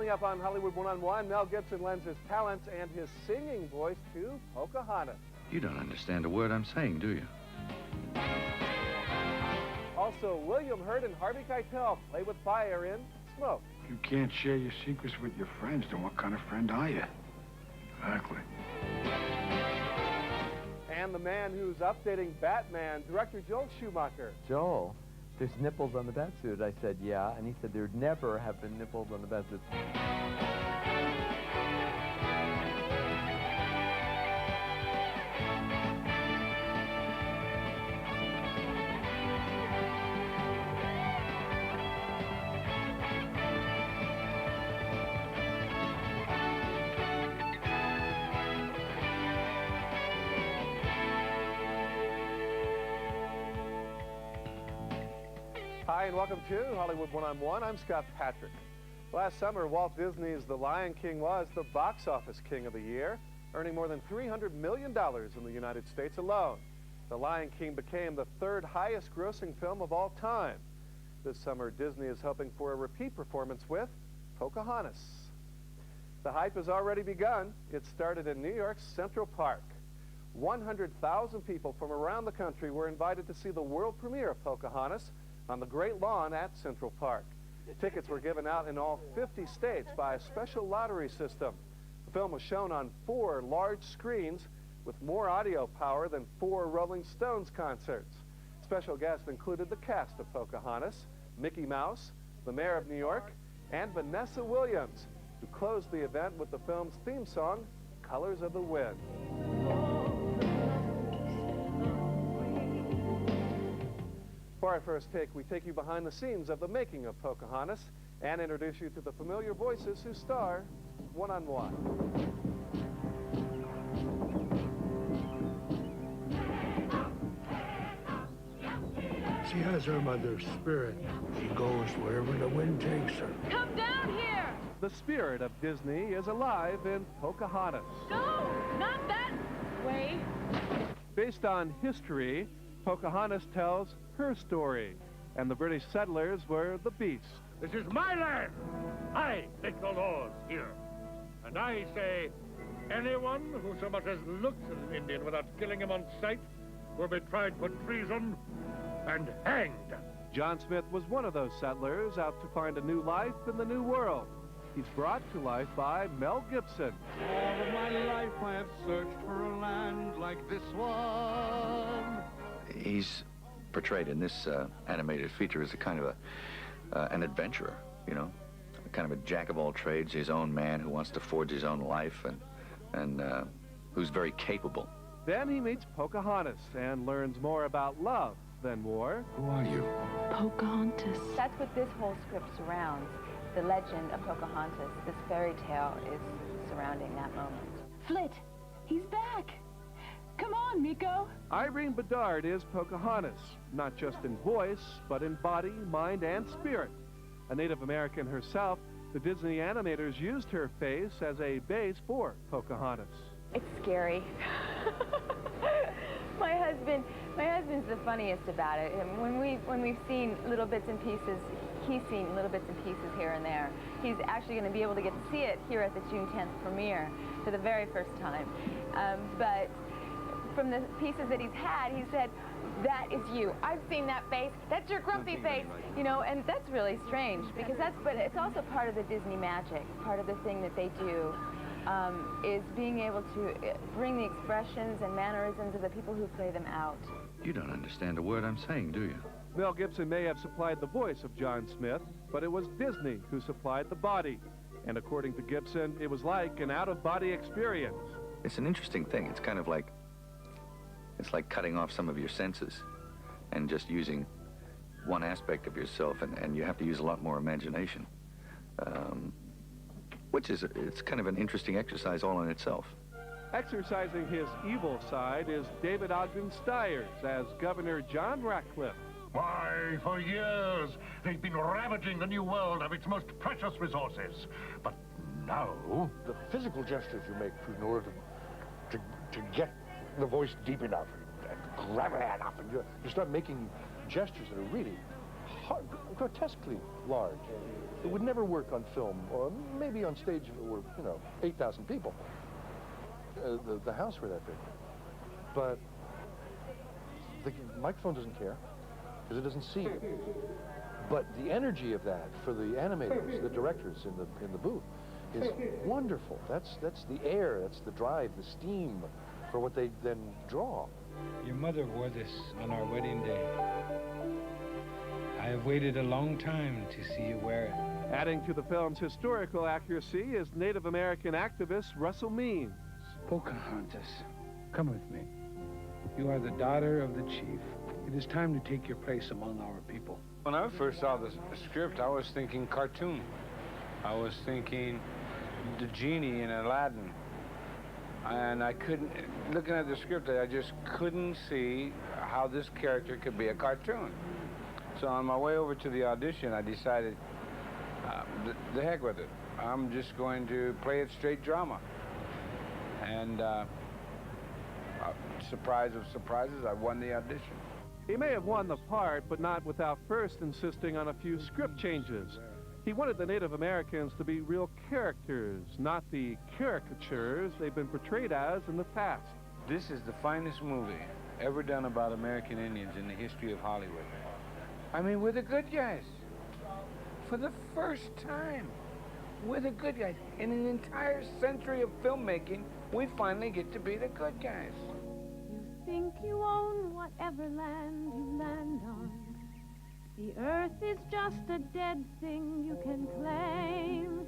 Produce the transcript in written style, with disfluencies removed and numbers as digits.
Coming up on Hollywood One-on-One, Mel Gibson lends his talents and his singing voice to Pocahontas. You don't understand a word I'm saying, do you? Also, William Hurt and Harvey Keitel play with fire in Smoke. You can't share your secrets with your friends, then what kind of friend are you? Exactly. And the man who's updating Batman, director Joel Schumacher. Joel, there's nipples on the batsuit. I said, yeah, and he said there'd never have been nipples on the batsuit. Hi, and welcome to Hollywood One-on-One. I'm Scott Patrick. Last summer, Walt Disney's The Lion King was the box office king of the year, earning more than $300 million in the United States alone. The Lion King became the third highest grossing film of all time. This summer, Disney is hoping for a repeat performance with Pocahontas. The hype has already begun. It started in New York's Central Park. 100,000 people from around the country were invited to see the world premiere of Pocahontas on the Great Lawn at Central Park. Tickets were given out in all 50 states by a special lottery system. The film was shown on 4 large screens with more audio power than 4 Rolling Stones concerts. Special guests included the cast of Pocahontas, Mickey Mouse, the Mayor of New York, and Vanessa Williams, who closed the event with the film's theme song, Colors of the Wind. For our first take, we take you behind the scenes of the making of Pocahontas and introduce you to the familiar voices who star One-on-One. She has her mother's spirit. She goes wherever the wind takes her. Come down here! The spirit of Disney is alive in Pocahontas. No, not that way. Based on history, Pocahontas tells her story, and the British settlers were the beast. This is my land. I make the laws here. And I say, anyone who so much as looks at an Indian without killing him on sight will be tried for treason and hanged. John Smith was one of those settlers out to find a new life in the new world. He's brought to life by Mel Gibson. All of my life I have searched for a land like this one. He's portrayed in this animated feature as a kind of an adventurer, you know, kind of a jack of all trades, his own man who wants to forge his own life and who's very capable. Then he meets Pocahontas and learns more about love than war. Who are you? Pocahontas. That's what this whole script surrounds. The legend of Pocahontas, this fairy tale is surrounding that moment. Flit, he's back. Come on, Miko. Irene Bedard is Pocahontas, not just in voice, but in body, mind, and spirit. A Native American herself, the Disney animators used her face as a base for Pocahontas. It's scary. My husband's the funniest about it. And when we've seen little bits and pieces, he's seen little bits and pieces here and there. He's actually going to be able to get to see it here at the June 10th premiere for the very first time. But from the pieces that he's had, he said, that is you. I've seen that face. That's your grumpy face. You know, and that's really strange because but it's also part of the Disney magic. Part of the thing that they do is being able to bring the expressions and mannerisms of the people who play them out. You don't understand a word I'm saying, do you? Mel Gibson may have supplied the voice of John Smith, but it was Disney who supplied the body. And according to Gibson, it was like an out-of-body experience. It's an interesting thing. It's kind of like, it's like cutting off some of your senses and just using one aspect of yourself, and you have to use a lot more imagination, which is, it's kind of an interesting exercise all in itself. Exercising his evil side is David Ogden Stiers as Governor John Ratcliffe. Why, for years, they've been ravaging the New World of its most precious resources. But now, The physical gestures you make in order to get the voice deep enough and grab it enough, and you start making gestures that are really grotesquely large. It would never work on film, or maybe on stage if it were, 8,000 people. The house were that big. But the microphone doesn't care, because it doesn't see you. But the energy of that for the animators, the directors in the booth, is wonderful. That's the air, that's the drive, the steam for what they then draw. Your mother wore this on our wedding day. I have waited a long time to see you wear it. Adding to the film's historical accuracy is Native American activist Russell Means. Pocahontas, come with me. You are the daughter of the chief. It is time to take your place among our people. When I first saw the script, I was thinking cartoon. I was thinking the genie in Aladdin. And I couldn't, looking at the script, I just couldn't see how this character could be a cartoon. So on my way over to the audition, I decided, the heck with it. I'm just going to play it straight drama. And surprise of surprises, I won the audition. He may have won the part, but not without first insisting on a few script changes. He wanted the Native Americans to be real characters, not the caricatures they've been portrayed as in the past. This is the finest movie ever done about American Indians in the history of Hollywood. I mean, we're the good guys. For the first time, we're the good guys. In an entire century of filmmaking, we finally get to be the good guys. You think you own whatever land you land on. The earth is just a dead thing you can claim.